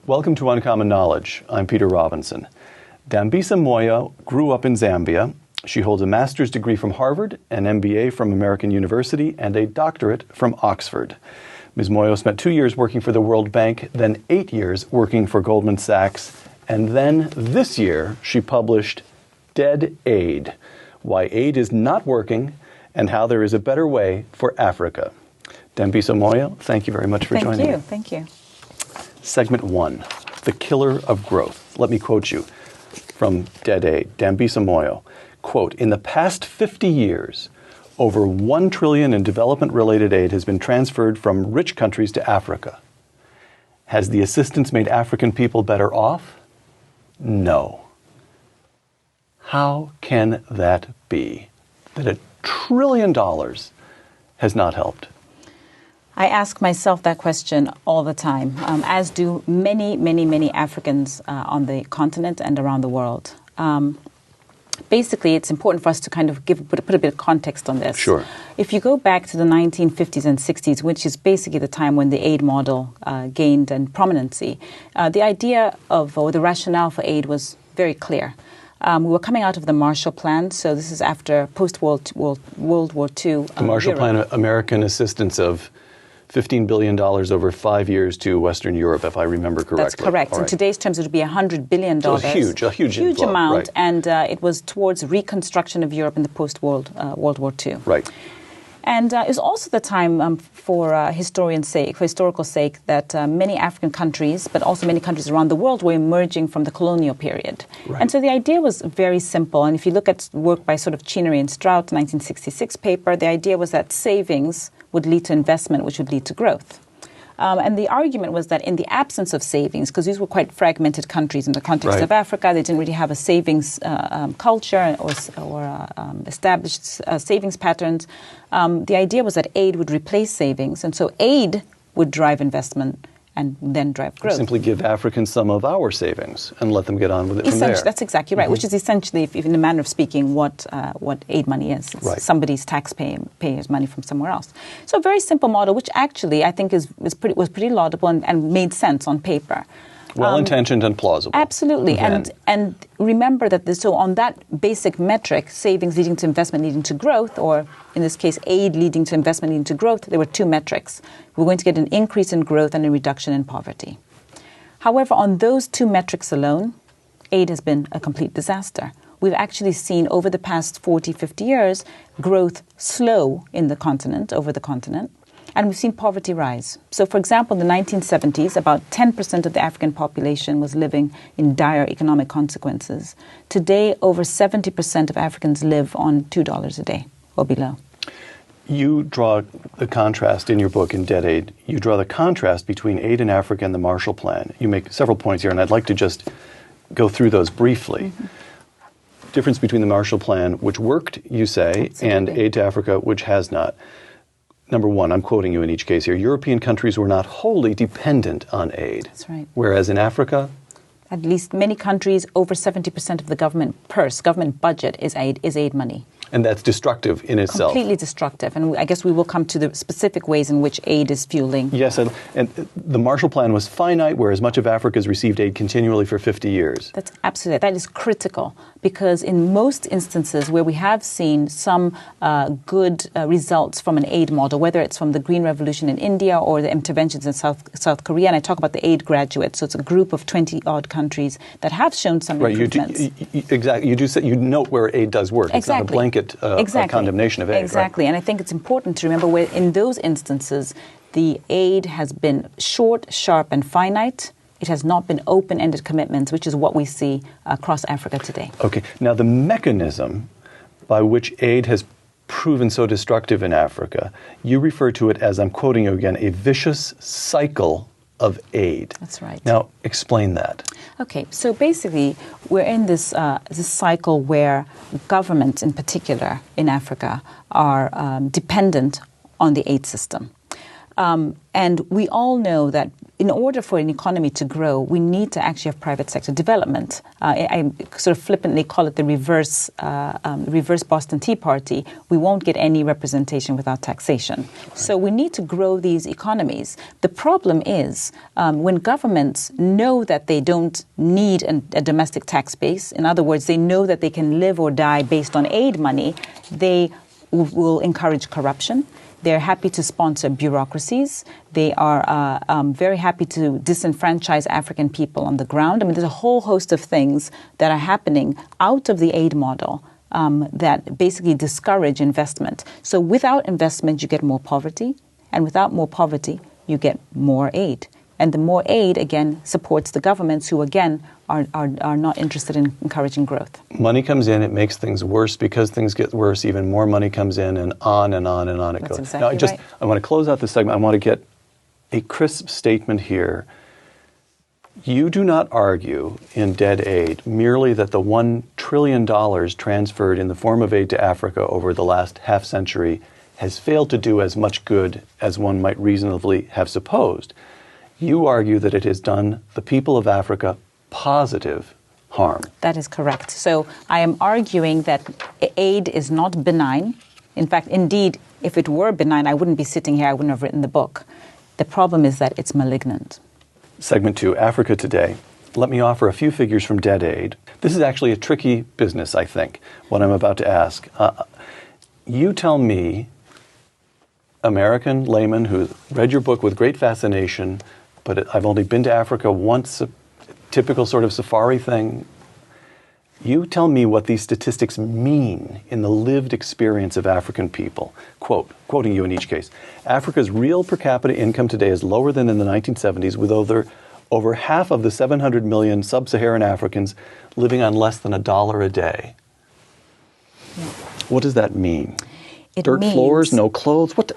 Welcome to Uncommon Knowledge. I'm Peter Robinson. Dambisa Moyo grew up in Zambia. She holds a master's degree from Harvard, an MBA from American University, and a doctorate from Oxford. Ms. Moyo spent 2 years working for the World Bank, then 8 years working for Goldman Sachs, and then this year she published Dead Aid: Why Aid is Not Working and How There is a Better Way for Africa. Dambisa Moyo, thank you very much for joining me. Thank you. Segment 1, The Killer of Growth. Let me quote you from Dead Aid, Dambisa Moyo. Quote, "In the past 50 years, over $1 trillion in development-related aid has been transferred from rich countries to Africa. Has the assistance made African people better off? No. How can that be, that $1 trillion has not helped?" I ask myself that question all the time, as do many Africans on the continent and around the world. Basically, it's important for us to kind of put a bit of context on this. Sure. If you go back to the 1950s and 60s, which is basically the time when the aid model gained in prominency, the idea of, or the rationale for aid was very clear. We were coming out of the Marshall Plan, so this is after post-World War II. The Marshall Plan, American assistance of $15 billion over 5 years to Western Europe, if I remember correctly. That's correct. In today's terms, it would be $100 billion. So a huge inflow, amount, right. And it was towards reconstruction of Europe in the post-World War II. Right. And it was also the time for historical sake, that many African countries, but also many countries around the world, were emerging from the colonial period. Right. And so the idea was very simple. And if you look at work by sort of Chenery and Strout, 1966 paper, the idea was that savings would lead to investment, which would lead to growth. And the argument was that in the absence of savings, because these were quite fragmented countries in the context Right. of Africa, they didn't really have a savings culture or established savings patterns. The idea was that aid would replace savings, and so aid would drive investment and then drive growth. Simply give Africans some of our savings and let them get on with it from there. That's exactly right, which is essentially, if in a manner of speaking, what aid money is. It's Right. somebody's taxpayers' money from somewhere else. So a very simple model, which actually I think was pretty laudable and made sense on paper. Well-intentioned and plausible. Absolutely. Then. And remember that so on that basic metric, savings leading to investment leading to growth, or in this case, aid leading to investment leading to growth, there were two metrics. We're going to get an increase in growth and a reduction in poverty. However, on those two metrics alone, aid has been a complete disaster. We've actually seen over the past 40, 50 years, growth slow over the continent. And we've seen poverty rise. So, for example, in the 1970s, about 10% of the African population was living in dire economic consequences. Today, over 70% of Africans live on $2 a day or below. You draw the contrast in your book, in Dead Aid. You draw the contrast between aid in Africa and the Marshall Plan. You make several points here, and I'd like to just go through those briefly. Mm-hmm. Difference between the Marshall Plan, which worked, you say, Absolutely. and aid to Africa, which has not. Number one, I'm quoting you in each case here, European countries were not wholly dependent on aid. That's right. Whereas in Africa, at least many countries, over 70% of the government budget is aid money. And that's destructive in itself. Completely destructive. And I guess we will come to the specific ways in which aid is fueling. Yes, and the Marshall Plan was finite, whereas much of Africa has received aid continually for 50 years. That's absolutely, that is critical, because in most instances where we have seen some good results from an aid model, whether it's from the Green Revolution in India or the interventions in South Korea, and I talk about the aid graduates, so it's a group of 20-odd countries that have shown some improvements. Exactly. You note where aid does work. Exactly. It's not a blanket condemnation of aid. Exactly. Right? And I think it's important to remember where in those instances, the aid has been short, sharp, and finite. It has not been open-ended commitments, which is what we see across Africa today. Okay. Now, the mechanism by which aid has proven so destructive in Africa, you refer to it as, I'm quoting you again, a vicious cycle of aid. That's right. Now, explain that. Okay, so basically, we're in this cycle where governments, in particular in Africa, are dependent on the aid system. And we all know that in order for an economy to grow, we need to actually have private sector development. I sort of flippantly call it the reverse Boston Tea Party. We won't get any representation without taxation. Right. So we need to grow these economies. The problem is when governments know that they don't need a domestic tax base, in other words, they know that they can live or die based on aid money, they will encourage corruption. They're happy to sponsor bureaucracies. They are very happy to disenfranchise African people on the ground. I mean, there's a whole host of things that are happening out of the aid model that basically discourage investment. So without investment, you get more poverty. And without more poverty, you get more aid. And the more aid, again, supports the governments who, again, are not interested in encouraging growth. Money comes in, it makes things worse. Because things get worse, even more money comes in, and on and on and on it That's goes. Exactly Now, right. I want to close out this segment. I want to get a crisp statement here. You do not argue in Dead Aid merely that the $1 trillion transferred in the form of aid to Africa over the last half century has failed to do as much good as one might reasonably have supposed. You argue that it has done the people of Africa positive harm. That is correct. So I am arguing that aid is not benign. In fact, indeed, if it were benign, I wouldn't be sitting here, I wouldn't have written the book. The problem is that it's malignant. Segment 2, Africa Today. Let me offer a few figures from Dead Aid. This is actually a tricky business, I think, what I'm about to ask. You tell me, American layman who read your book with great fascination, but I've only been to Africa once, a typical sort of safari thing. You tell me what these statistics mean in the lived experience of African people. Quoting you in each case, Africa's real per capita income today is lower than in the 1970s, with over half of the 700 million sub-Saharan Africans living on less than $1 a day. Yeah. What does that mean? It Dirt means, floors, no clothes? What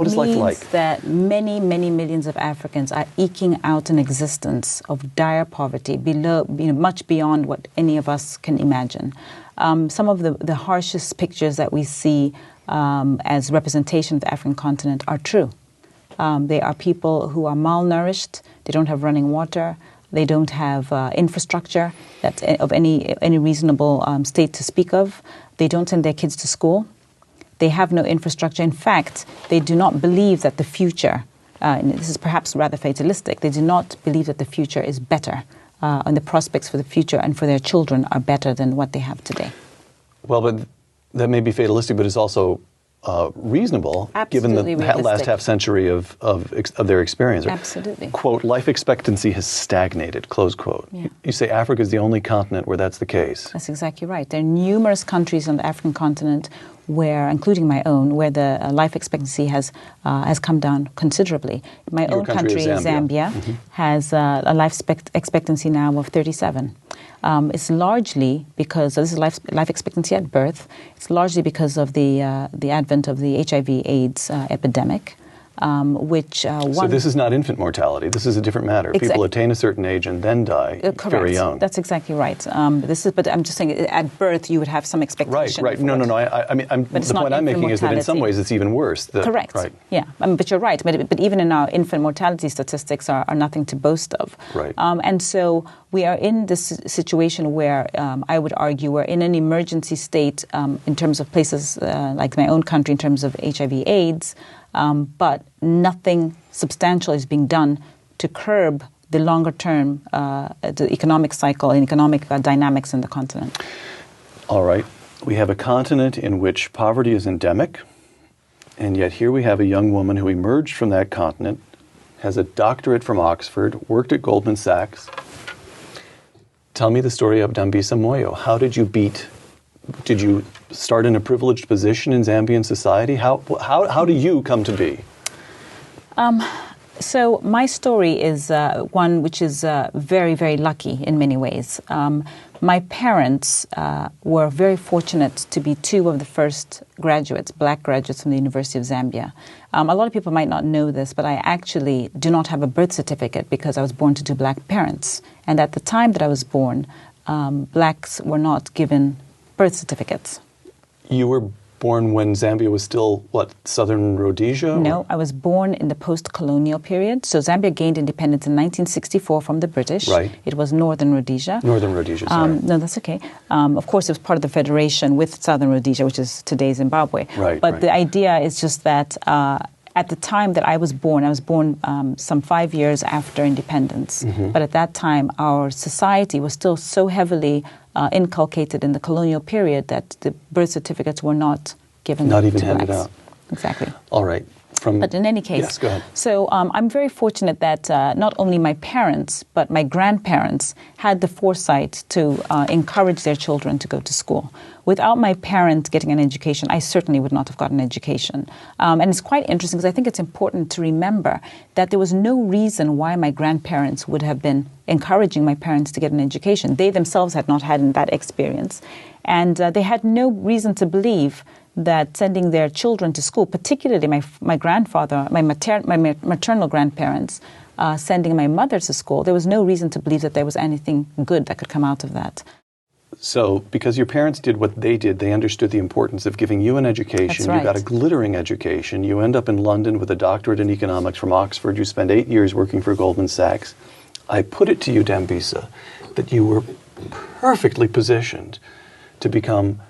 is life like? It means that many, many millions of Africans are eking out an existence of dire poverty, much beyond what any of us can imagine. Some of the harshest pictures that we see as representation of the African continent are true. They are people who are malnourished, they don't have running water, they don't have infrastructure that's of any reasonable state to speak of. They don't send their kids to school. They have no infrastructure. In fact, they do not believe that the future, and this is perhaps rather fatalistic, they do not believe that the future is better, and the prospects for the future and for their children are better than what they have today. Well, but that may be fatalistic, but it's also reasonable, given the last half century of their experience. Absolutely. Quote, life expectancy has stagnated, close quote. Yeah. You say Africa is the only continent where that's the case. That's exactly right. There are numerous countries on the African continent where, including my own, where the life expectancy has come down considerably. My own country, Zambia, mm-hmm. has a life expectancy now of 37. It's largely because this is life expectancy at birth. It's largely because of the advent of the HIV/AIDS epidemic. So this is not infant mortality. This is a different matter. People attain a certain age and then die very young. That's exactly right. But I'm just saying, at birth you would have some expectation. Right. No. I mean, the point I'm making is that in some ways it's even worse. Correct. Right. Yeah. But you're right. But even in our infant mortality statistics are nothing to boast of. Right. And so we are in this situation where I would argue we're in an emergency state in terms of places like my own country in terms of HIV/AIDS. But nothing substantial is being done to curb the longer-term the economic cycle and economic dynamics in the continent. All right. We have a continent in which poverty is endemic, and yet here we have a young woman who emerged from that continent, has a doctorate from Oxford, worked at Goldman Sachs. Tell me the story of Dambisa Moyo. How did you Did you start in a privileged position in Zambian society? How do you come to be? So my story is one which is very, very lucky in many ways. My parents were very fortunate to be two of the first graduates, black graduates from the University of Zambia. A lot of people might not know this, but I actually do not have a birth certificate because I was born to two black parents. And at the time that I was born, blacks were not given birth certificates. You were born when Zambia was still, what, Southern Rhodesia? No, I was born in the post-colonial period. So Zambia gained independence in 1964 from the British. Right. It was Northern Rhodesia. Northern Rhodesia, sorry. No, that's okay. Of course, it was part of the federation with Southern Rhodesia, which is today Zimbabwe. Right, but right. the idea is just that at the time that I was born some 5 years after independence. Mm-hmm. But at that time, our society was still so heavily inculcated in the colonial period that the birth certificates were not given Not even to handed blacks. out. Exactly. All right. But in any case, yes, go ahead. So I'm very fortunate that not only my parents, but my grandparents had the foresight to encourage their children to go to school. Without my parents getting an education, I certainly would not have gotten an education. And it's quite interesting because I think it's important to remember that there was no reason why my grandparents would have been encouraging my parents to get an education. They themselves had not had that experience. And they had no reason to believe that sending their children to school, particularly my grandfather, my maternal grandparents, sending my mother to school, there was no reason to believe that there was anything good that could come out of that. So, because your parents did what they did, they understood the importance of giving you an education. That's right. You got a glittering education. You end up in London with a doctorate in economics from Oxford. You spend 8 years working for Goldman Sachs. I put it to you, Dambisa, that you were perfectly positioned to become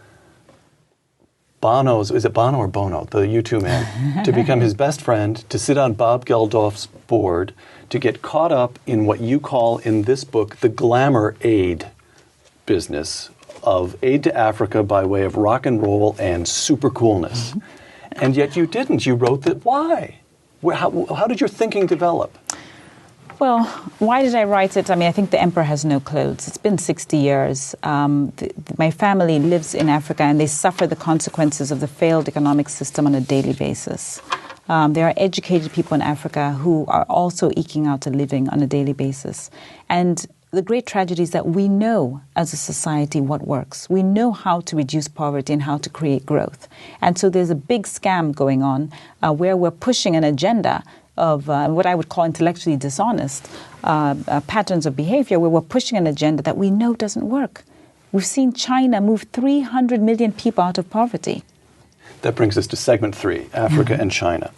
Bono's, is it Bono or Bono, the U2 man, to become his best friend, to sit on Bob Geldof's board, to get caught up in what you call in this book the glamour aid business of aid to Africa by way of rock and roll and super coolness. And yet you didn't. You wrote that. Why? How did your thinking develop? Well, why did I write it? I mean, I think the emperor has no clothes. It's been 60 years. My family lives in Africa, and they suffer the consequences of the failed economic system on a daily basis. There are educated people in Africa who are also eking out a living on a daily basis. And the great tragedy is that we know as a society what works. We know how to reduce poverty and how to create growth. And so there's a big scam going on where we're pushing an agenda of what I would call intellectually dishonest patterns of behavior, where we're pushing an agenda that we know doesn't work. We've seen China move 300 million people out of poverty. That brings us to segment 3, Africa and China.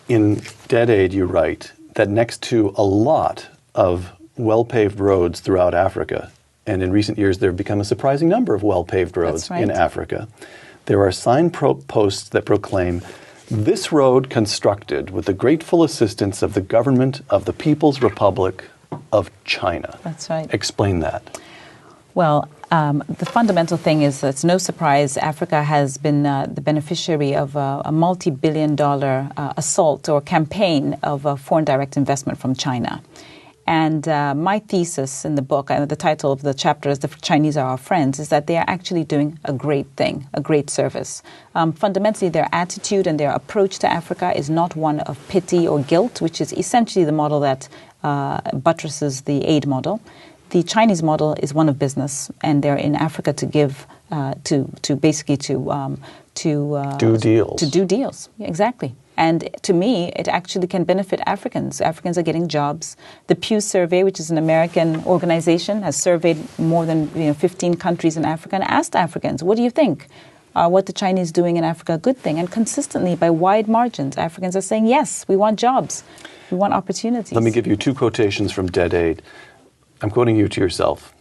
In Dead Aid, you write that next to a lot of well-paved roads throughout Africa, and in recent years there have become a surprising number of well-paved roads in Africa, there are signposts that proclaim, "This road constructed with the grateful assistance of the government of the People's Republic of China." That's right. Explain that. Well, the fundamental thing is that it's no surprise Africa has been the beneficiary of a multi-billion-dollar assault or campaign of foreign direct investment from China. And my thesis in the book, the title of the chapter is "The Chinese Are Our Friends," is that they are actually doing a great thing, a great service. Fundamentally, their attitude and their approach to Africa is not one of pity or guilt, which is essentially the model that buttresses the aid model. The Chinese model is one of business, and they're in Africa to give, do deals. To do deals, yeah, exactly. And to me, it actually can benefit Africans. Africans are getting jobs. The Pew Survey, which is an American organization, has surveyed more than 15 countries in Africa and asked Africans, what do you think? Are what the Chinese doing in Africa a good thing? And consistently, by wide margins, Africans are saying, yes, we want jobs. We want opportunities. Let me give you 2 quotations from Dead Aid. I'm quoting you to yourself.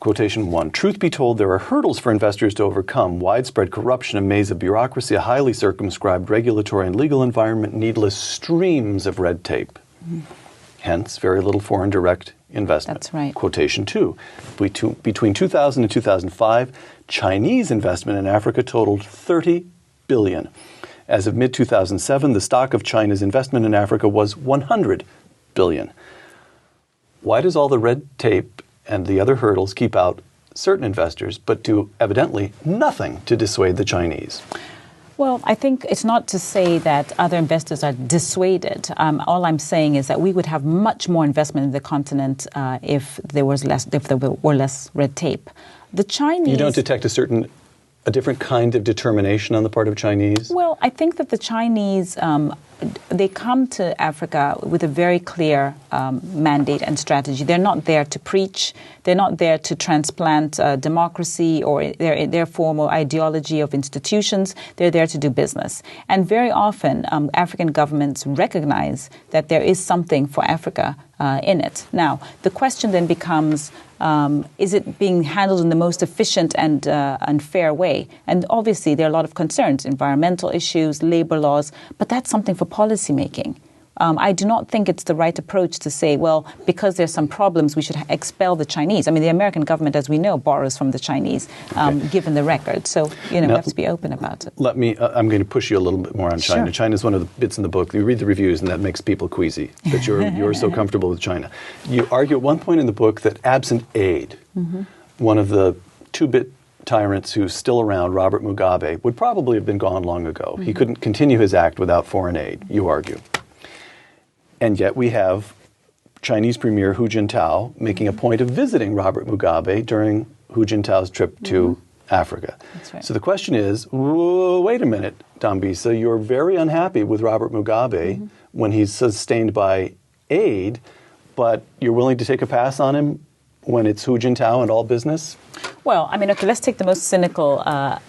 Quotation 1, "Truth be told, there are hurdles for investors to overcome. Widespread corruption, a maze of bureaucracy, a highly circumscribed regulatory and legal environment, needless streams of red tape. Hence, very little foreign direct investment." That's right. Quotation 2, "Between 2000 and 2005, Chinese investment in Africa totaled $30 billion. As of mid-2007, the stock of China's investment in Africa was $100 billion. Why does all the red tape and the other hurdles keep out certain investors, but do evidently nothing to dissuade the Chinese?" Well, I think it's not to say that other investors are dissuaded. All I'm saying is that we would have much more investment in the continent if there were less red tape. The Chinese. You don't detect a different kind of determination on the part of Chinese? Well, I think that the Chinese they come to Africa with a very clear mandate and strategy. They're not there to preach. They're not there to transplant democracy or their formal ideology of institutions. They're there to do business. And very often, African governments recognize that there is something for Africa in it. Now, the question then becomes, is it being handled in the most efficient and fair way? And obviously, there are a lot of concerns, environmental issues, labor laws, but that's something for policymaking. I do not think it's the right approach to say, well, because there's some problems, we should expel the Chinese. I mean, the American government, as we know, borrows from the Chinese, given the record. So, we have to be open about it. I'm going to push you a little bit more on China. Sure. China is one of the bits in the book. You read the reviews, and that makes people queasy, that you're so comfortable with China. You argue at one point in the book that absent aid, one of the two-bit tyrants who's still around, Robert Mugabe, would probably have been gone long ago. He couldn't continue his act without foreign aid, you argue. And yet we have Chinese Premier Hu Jintao making a point of visiting Robert Mugabe during Hu Jintao's trip to Africa. That's right. So the question is, wait a minute, Dambisa, you're very unhappy with Robert Mugabe when he's sustained by aid, but you're willing to take a pass on him when it's Hu Jintao and all business? Well, I mean, okay, let's take the most cynical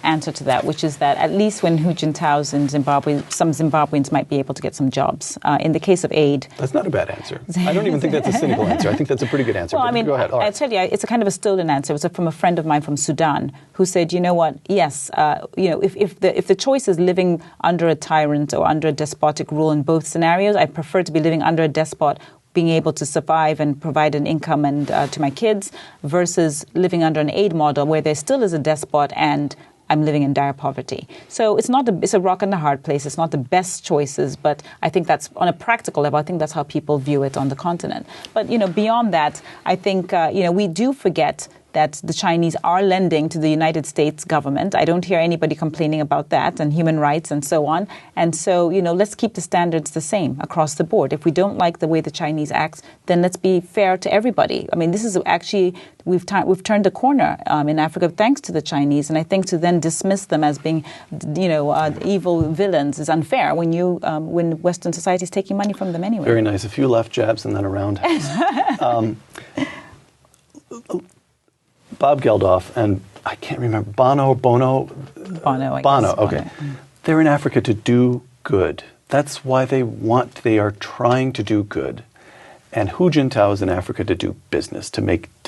answer to that, which is that at least when Hu Jintao's in Zimbabwe, some Zimbabweans might be able to get some jobs. In the case of aid... That's not a bad answer. I don't even think that's a cynical answer. I think that's a pretty good answer. Well, I mean, go ahead. I tell you, it's a kind of a stolen answer. It was from a friend of mine from Sudan who said, you know what, yes, if the choice is living under a tyrant or under a despotic rule in both scenarios, I prefer to be living under a despot, being able to survive and provide an income and to my kids, versus living under an aid model where there still is a despot and I'm living in dire poverty. So it's a rock and a hard place. It's not the best choices, but I think that's, on a practical level, I think that's how people view it on the continent. But, beyond that, I think, we do forget that the Chinese are lending to the United States government. I don't hear anybody complaining about that, and human rights and so on. And so, let's keep the standards the same across the board. If we don't like the way the Chinese acts, then let's be fair to everybody. I mean, this is actually, we've turned a corner in Africa thanks to the Chinese, and I think to then dismiss them as being, evil villains is unfair when Western society is taking money from them anyway. Very nice. A few left jabs and then a roundhouse. Bob Geldof and I can't remember, Bono, I guess. Okay. They're in Africa to do good. That's why they are trying to do good. And Hu Jintao is in Africa to do business, to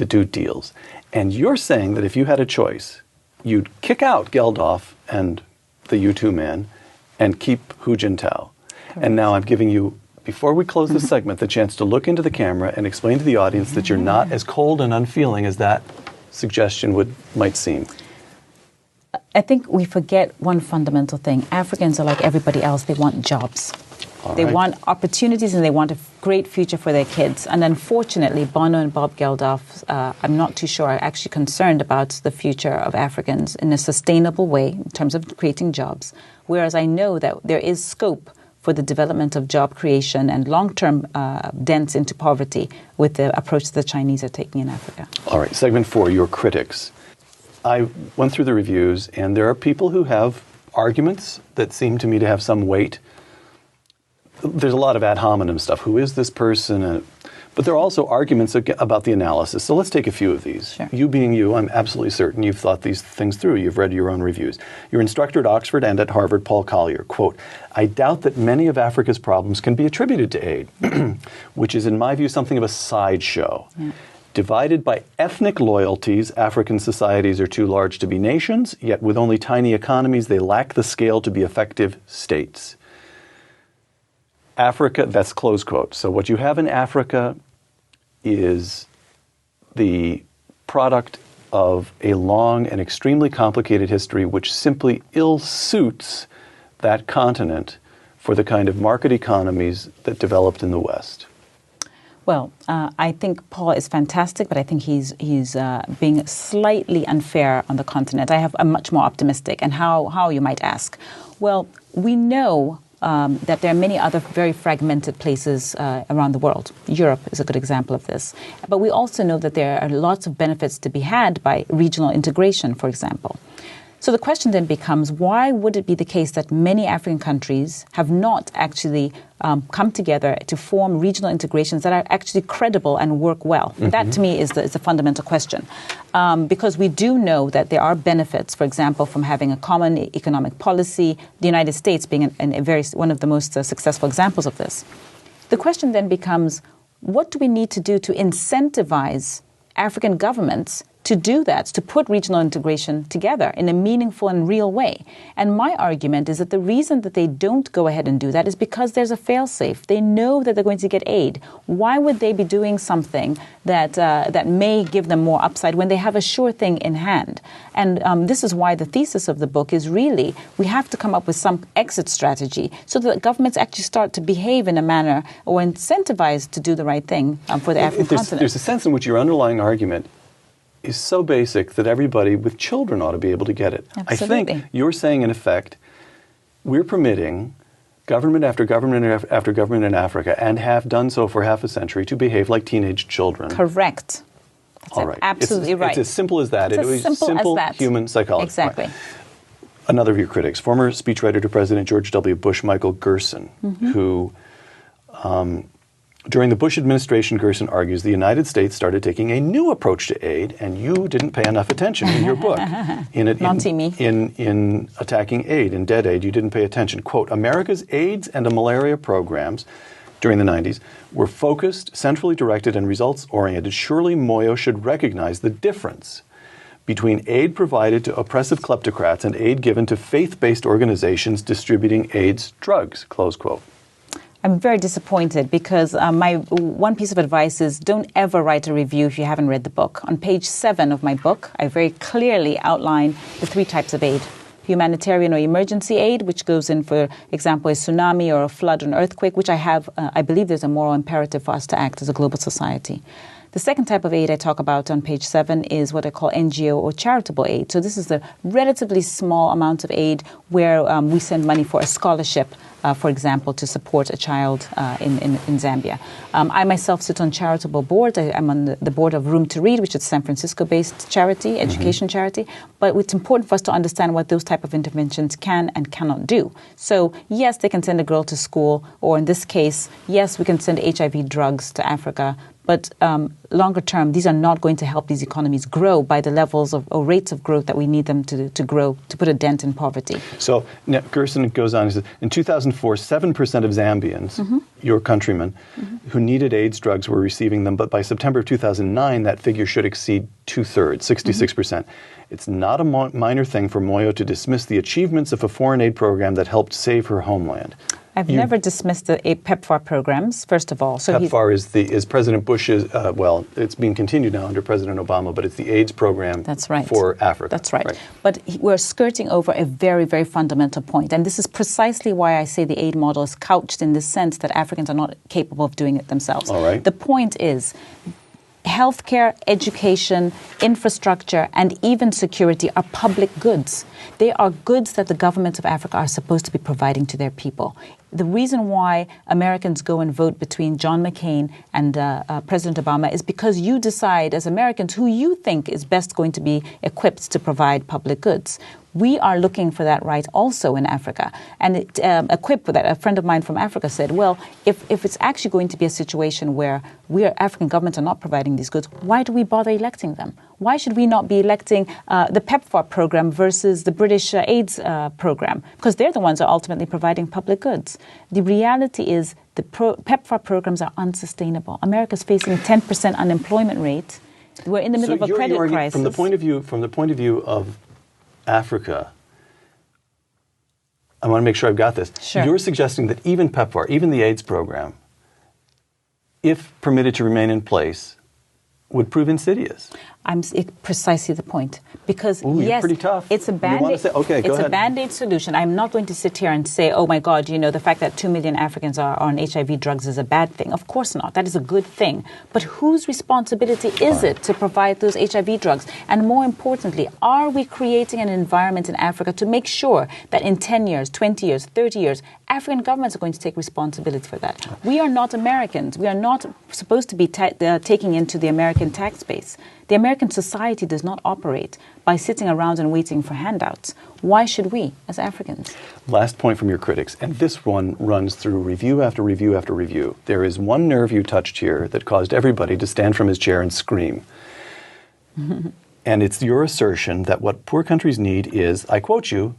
do deals. And you're saying that if you had a choice, you'd kick out Geldof and the U2 man and keep Hu Jintao. And now I'm giving you, before we close this segment, the chance to look into the camera and explain to the audience that you're not as cold and unfeeling as that suggestion might seem. I think we forget one fundamental thing. Africans are like everybody else. They want jobs. They want opportunities, and they want a great future for their kids. And unfortunately, Bono and Bob Geldof, I'm not too sure, are actually concerned about the future of Africans in a sustainable way in terms of creating jobs. Whereas I know that there is scope for the development of job creation and long-term dents into poverty with the approach the Chinese are taking in Africa. All right, segment 4, your critics. I went through the reviews, and there are people who have arguments that seem to me to have some weight. There's a lot of ad hominem stuff. Who is this person? But there are also arguments about the analysis. So let's take a few of these. Sure. You being you, I'm absolutely certain you've thought these things through. You've read your own reviews. Your instructor at Oxford and at Harvard, Paul Collier, quote, "I doubt that many of Africa's problems can be attributed to aid," which is, in my view, something of a sideshow. Yeah. Divided by ethnic loyalties, African societies are too large to be nations, yet with only tiny economies, they lack the scale to be effective states. Africa, that's close quote. So what you have in Africa is the product of a long and extremely complicated history which simply ill-suits that continent for the kind of market economies that developed in the West. Well, I think Paul is fantastic, but I think he's being slightly unfair on the continent. I'm much more optimistic. And how, you might ask? Well, we know that there are many other very fragmented places around the world. Europe is a good example of this. But we also know that there are lots of benefits to be had by regional integration, for example. So the question then becomes, why would it be the case that many African countries have not actually come together to form regional integrations that are actually credible and work well? That, to me, is the fundamental question. Because we do know that there are benefits, for example, from having a common economic policy, the United States being one of the most successful examples of this. The question then becomes, what do we need to do to incentivize African governments to do that, to put regional integration together in a meaningful and real way? And my argument is that the reason that they don't go ahead and do that is because there's a fail-safe. They know that they're going to get aid. Why would they be doing something that may give them more upside when they have a sure thing in hand? And this is why the thesis of the book is really, we have to come up with some exit strategy so that governments actually start to behave in a manner or incentivized to do the right thing for the African continent. There's a sense in which your underlying argument is so basic that everybody with children ought to be able to get it. Absolutely. I think you're saying, in effect, we're permitting government after government after government in Africa, and have done so for half a century, to behave like teenage children. Correct. That's all right. Absolutely right. It's as simple as that. It's as simple as that. Human psychology. Exactly. Right. Another of your critics, former speechwriter to President George W. Bush, Michael Gerson, who during the Bush administration, Gerson argues the United States started taking a new approach to aid, and you didn't pay enough attention in your book. In attacking aid, in Dead Aid, you didn't pay attention. Quote, America's AIDS and malaria programs during the 90s were focused, centrally directed, and results-oriented. Surely Moyo should recognize the difference between aid provided to oppressive kleptocrats and aid given to faith-based organizations distributing AIDS drugs, close quote. I'm very disappointed because my one piece of advice is don't ever write a review if you haven't read the book. On page 7 of my book, I very clearly outline the 3 types of aid. Humanitarian or emergency aid, which goes in, for example, a tsunami or a flood or an earthquake, which I believe there's a moral imperative for us to act as a global society. The second type of aid I talk about on page 7 is what I call NGO or charitable aid. So this is the relatively small amount of aid where we send money for a scholarship, for example, to support a child in Zambia. I myself sit on charitable boards. I'm on the board of Room to Read, which is a San Francisco-based charity, education charity. But it's important for us to understand what those type of interventions can and cannot do. So yes, they can send a girl to school, or in this case, yes, we can send HIV drugs to Africa. But longer term, these are not going to help these economies grow by the levels or rates of growth that we need them to grow, to put a dent in poverty. So now Gerson goes on, he says, in 2004, 7% of Zambians, your countrymen, who needed AIDS drugs were receiving them. But by September of 2009, that figure should exceed 2/3, 66%. It's not a minor thing for Moyo to dismiss the achievements of a foreign aid program that helped save her homeland. I've never dismissed the PEPFAR programs, first of all. So PEPFAR is President Bush's, it's being continued now under President Obama, but it's the AIDS program for Africa. That's right. But we're skirting over a very, very fundamental point. And this is precisely why I say the aid model is couched in the sense that Africans are not capable of doing it themselves. All right. The point is, healthcare, education, infrastructure, and even security are public goods. They are goods that the governments of Africa are supposed to be providing to their people. The reason why Americans go and vote between John McCain and President Obama is because you decide as Americans who you think is best going to be equipped to provide public goods. We are looking for that right also in Africa. And a quip that a friend of mine from Africa said, well, if it's actually going to be a situation where African governments are not providing these goods, why do we bother electing them? Why should we not be electing the PEPFAR program versus the British AIDS program? Because they're the ones that are ultimately providing public goods. The reality is the PEPFAR programs are unsustainable. America's facing a 10% unemployment rate. We're in the middle of a credit crisis. From the point of view of Africa, I want to make sure I've got this. Sure. You're suggesting that even PEPFAR, even the AIDS program, if permitted to remain in place, would prove insidious. Precisely the point. Because, yes, yes, pretty tough. It's a Band-Aid a Band-Aid solution. I'm not going to sit here and say, oh, my God, the fact that 2 million Africans are on HIV drugs is a bad thing. Of course not. That is a good thing. But whose responsibility is it to provide those HIV drugs? And more importantly, are we creating an environment in Africa to make sure that in 10 years, 20 years, 30 years, African governments are going to take responsibility for that? We are not Americans. We are not supposed to be taking into the American American tax base. The American society does not operate by sitting around and waiting for handouts. Why should we, as Africans? Last point from your critics, and this one runs through review after review after review. There is one nerve you touched here that caused everybody to stand from his chair and scream. And it's your assertion that what poor countries need is, I quote you,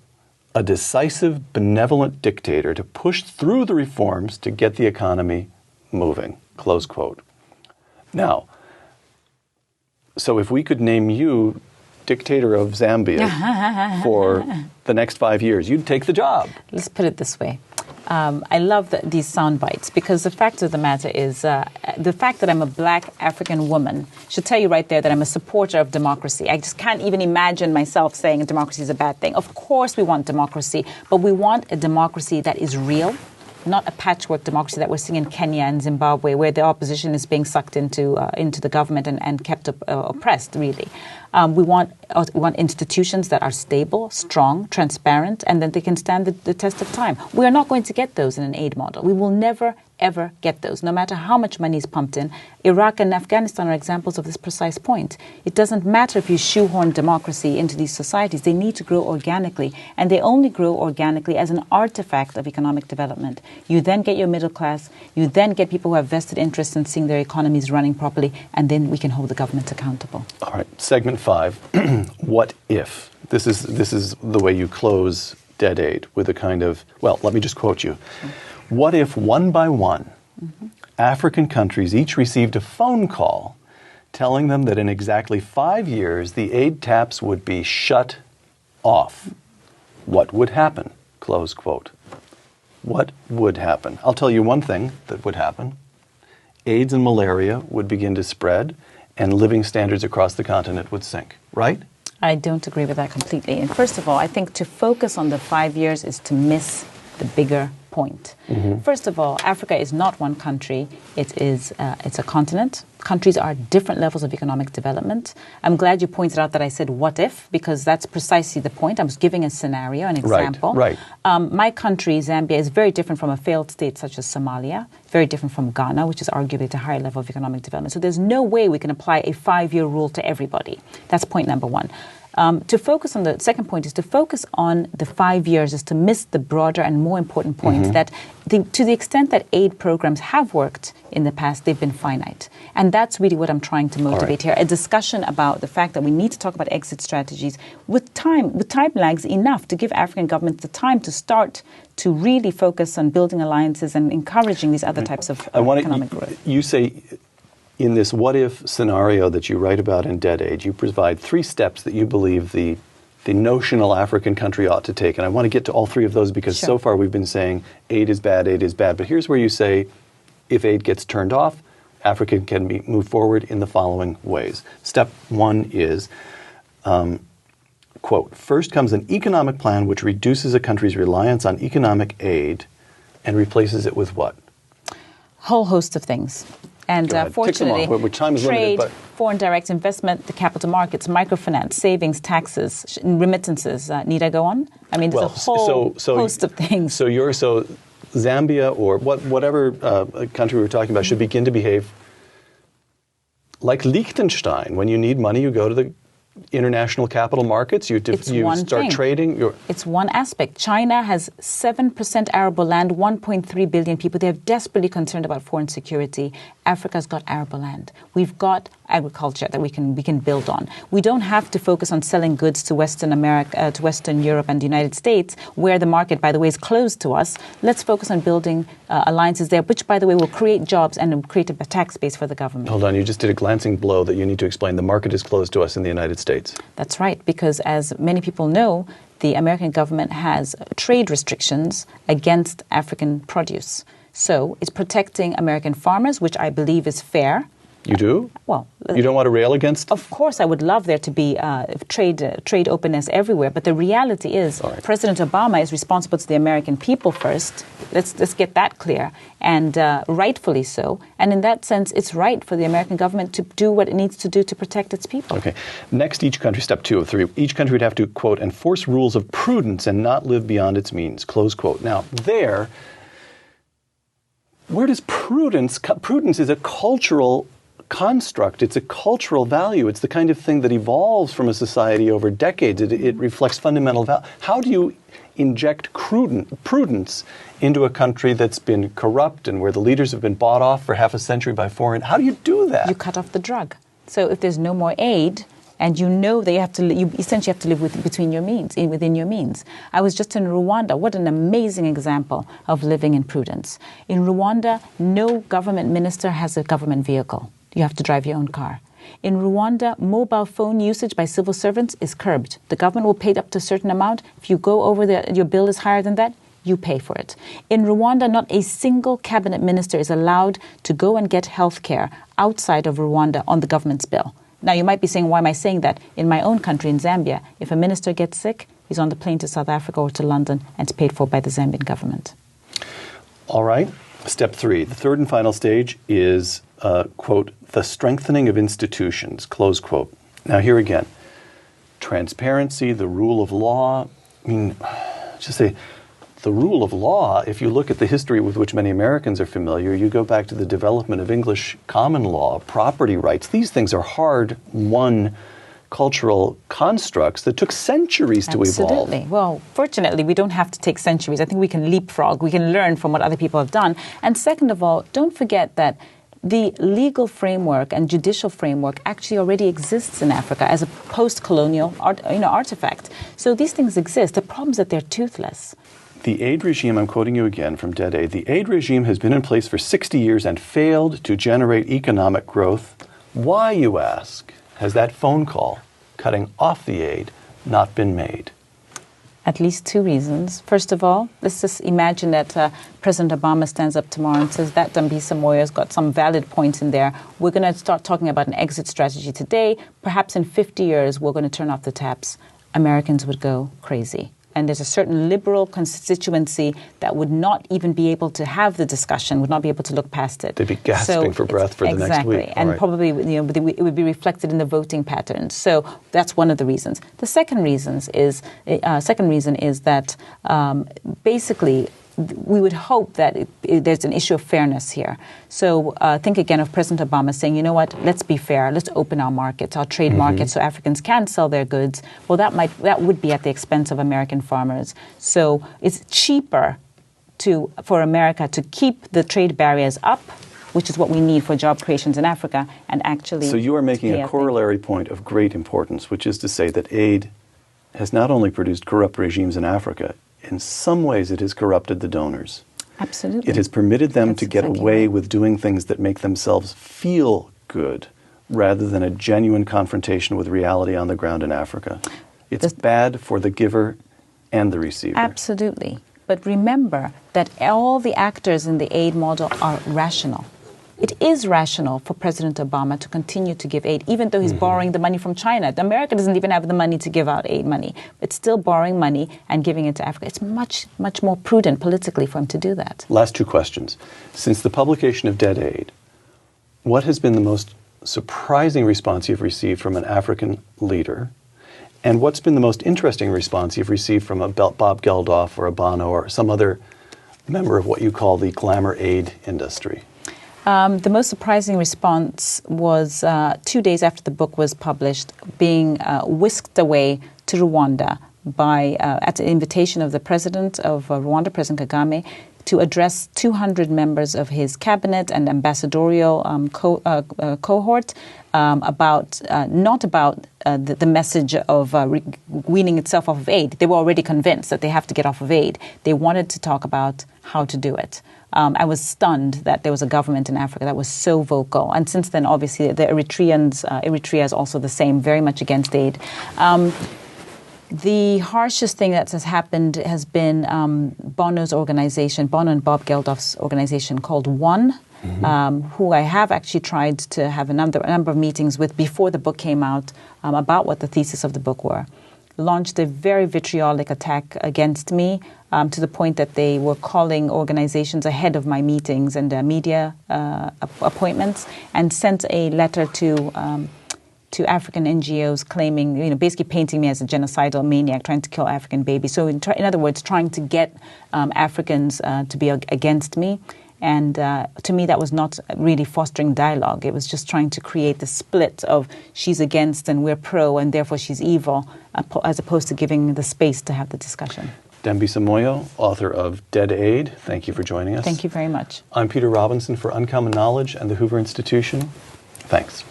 a decisive, benevolent dictator to push through the reforms to get the economy moving, close quote. Now, so if we could name you dictator of Zambia for the next 5 years, you'd take the job. Let's put it this way. I love these sound bites because the fact of the matter is the fact that I'm a black African woman should tell you right there that I'm a supporter of democracy. I just can't even imagine myself saying democracy is a bad thing. Of course we want democracy, but we want a democracy that is real, not a patchwork democracy that we're seeing in Kenya and Zimbabwe, where the opposition is being sucked into the government and kept oppressed, really. We want institutions that are stable, strong, transparent, and that they can stand the test of time. We are not going to get those in an aid model. We will never, ever get those, no matter how much money is pumped in. Iraq and Afghanistan are examples of this precise point. It doesn't matter if you shoehorn democracy into these societies. They need to grow organically, and they only grow organically as an artifact of economic development. You then get your middle class, you then get people who have vested interest in seeing their economies running properly, and then we can hold the government accountable. All right, segment 5, what if? This is the way you close Dead Aid, with a kind of, well, let me just quote you. What if one by one, African countries each received a phone call telling them that in exactly 5 years the aid taps would be shut off? What would happen? Close quote. What would happen? I'll tell you one thing that would happen. AIDS and malaria would begin to spread, and living standards across the continent would sink, right? I don't agree with that completely. And first of all, I think to focus on the 5 years is to miss the bigger point. First of all, Africa is not one country. It's a continent. Countries are different levels of economic development. I'm glad you pointed out that I said what if, because that's precisely the point. I was giving a scenario, an example. Right. My country, Zambia, is very different from a failed state such as Somalia, very different from Ghana, which is arguably at a higher level of economic development. So there's no way we can apply a 5-year rule to everybody. That's point number one. To focus on the second point is to focus on the 5 years is to miss the broader and more important point that to the extent that aid programs have worked in the past, they've been finite. And that's really what I'm trying to motivate here. A discussion about the fact that we need to talk about exit strategies with time lags enough to give African governments the time to start to really focus on building alliances and encouraging these other types of economic growth. You say, in this what-if scenario that you write about in Dead Age, you provide 3 steps that you believe the notional African country ought to take. And I want to get to all 3 of those because so far we've been saying aid is bad. But here's where you say, if aid gets turned off, Africa can move forward in the following ways. Step 1 is, quote, first comes an economic plan which reduces a country's reliance on economic aid and replaces it with what? Whole host of things. And fortunately, time is trade, limited, foreign direct investment, the capital markets, microfinance, savings, taxes, remittances. Need I go on? I mean, there's a whole host of things. So Zambia or whatever country we were talking about should begin to behave like Liechtenstein. When you need money, you go to the international capital markets, you start trading. It's one aspect. China has 7% arable land, 1.3 billion people. They're desperately concerned about foreign security. Africa's got arable land. We've got agriculture that we can build on. We don't have to focus on selling goods to Western America, to Western Europe and the United States, where the market, by the way, is closed to us. Let's focus on building alliances there, which, by the way, will create jobs and create a tax base for the government. Hold on, you just did a glancing blow that you need to explain. The market is closed to us in the United States. That's right, because as many people know, the American government has trade restrictions against African produce. So it's protecting American farmers, which I believe is fair. You do? Well, you don't want to rail against? Of course, I would love there to be trade openness everywhere. But the reality is, President Obama is responsible to the American people first. Let's get that clear, and rightfully so. And in that sense, it's right for the American government to do what it needs to do to protect its people. Okay. Next, each country, step 2 of 3, each country would have to, quote, enforce rules of prudence and not live beyond its means, close quote. Now, where does prudence is a cultural construct. It's a cultural value. It's the kind of thing that evolves from a society over decades. It reflects fundamental value. How do you inject prudence into a country that's been corrupt and where the leaders have been bought off for half a century by foreign? How do you do that? You cut off the drug. So if there's no more aid, and you know that you essentially have to live within your means. I was just in Rwanda. What an amazing example of living in prudence. In Rwanda, no government minister has a government vehicle. You have to drive your own car. In Rwanda, mobile phone usage by civil servants is curbed. The government will pay up to a certain amount. If you go over your bill is higher than that, you pay for it. In Rwanda, not a single cabinet minister is allowed to go and get health care outside of Rwanda on the government's bill. Now, you might be saying, why am I saying that? In my own country, in Zambia, if a minister gets sick, he's on the plane to South Africa or to London, and it's paid for by the Zambian government. All right. Step 3. The third and final stage is, quote, the strengthening of institutions, close quote. Now, here again, transparency, the rule of law. I mean, just say, the rule of law, if you look at the history with which many Americans are familiar, you go back to the development of English common law, property rights. These things are hard-won cultural constructs that took centuries to evolve. Absolutely. Well, fortunately, we don't have to take centuries. I think we can leapfrog. We can learn from what other people have done. And second of all, don't forget that the legal framework and judicial framework actually already exists in Africa as a post-colonial artifact. So these things exist. The problem is that they're toothless. The aid regime, I'm quoting you again from Dead Aid, the aid regime has been in place for 60 years and failed to generate economic growth. Why, you ask, has that phone call cutting off the aid not been made? At least 2 reasons. First of all, let's just imagine that President Obama stands up tomorrow and says that Dambisa Moyo has got some valid points in there. We're going to start talking about an exit strategy today. Perhaps in 50 years, we're going to turn off the taps. Americans would go crazy. And there's a certain liberal constituency that would not even be able to have the discussion, would not be able to look past it. They'd be gasping for breath for the next week. Exactly, and probably it would be reflected in the voting patterns. So that's one of the reasons. The second reason is that basically we would hope that there's an issue of fairness here. So think again of President Obama saying, you know what, let's be fair, let's open our markets, our trade markets, so Africans can sell their goods. Well, that would be at the expense of American farmers. So it's cheaper for America to keep the trade barriers up, which is what we need for job creations in Africa, and actually... So you are making a corollary point of great importance, which is to say that aid has not only produced corrupt regimes in Africa, in some ways it has corrupted the donors. Absolutely. It has permitted them to get away with doing things that make themselves feel good rather than a genuine confrontation with reality on the ground in Africa. It's bad for the giver and the receiver. Absolutely. But remember that all the actors in the aid model are rational. It is rational for President Obama to continue to give aid, even though he's borrowing the money from China. America doesn't even have the money to give out aid money. It's still borrowing money and giving it to Africa. It's much, much more prudent politically for him to do that. Last 2 questions. Since the publication of Dead Aid, what has been the most surprising response you've received from an African leader? And what's been the most interesting response you've received from a Bob Geldof or a Bono or some other member of what you call the glamour aid industry? The most surprising response was 2 days after the book was published, being whisked away to Rwanda at the invitation of the president of Rwanda, President Kagame, to address 200 members of his cabinet and ambassadorial cohort not about the message of weaning itself off of aid. They were already convinced that they have to get off of aid. They wanted to talk about how to do it. I was stunned that there was a government in Africa that was so vocal. And since then, obviously, the Eritrea is also the same, very much against aid. The harshest thing that has happened has been Bono's organization, Bono and Bob Geldof's organization called One, who I have actually tried to have a number of meetings with before the book came out about what the thesis of the book were. Launched a very vitriolic attack against me to the point that they were calling organizations ahead of my meetings and media appointments, and sent a letter to African NGOs claiming, basically painting me as a genocidal maniac trying to kill African babies. So in other words, trying to get Africans to be against me. And to me, that was not really fostering dialogue. It was just trying to create the split of she's against and we're pro, and therefore she's evil, as opposed to giving the space to have the discussion. Dambisa Moyo, author of Dead Aid, thank you for joining us. Thank you very much. I'm Peter Robinson for Uncommon Knowledge and the Hoover Institution. Thanks.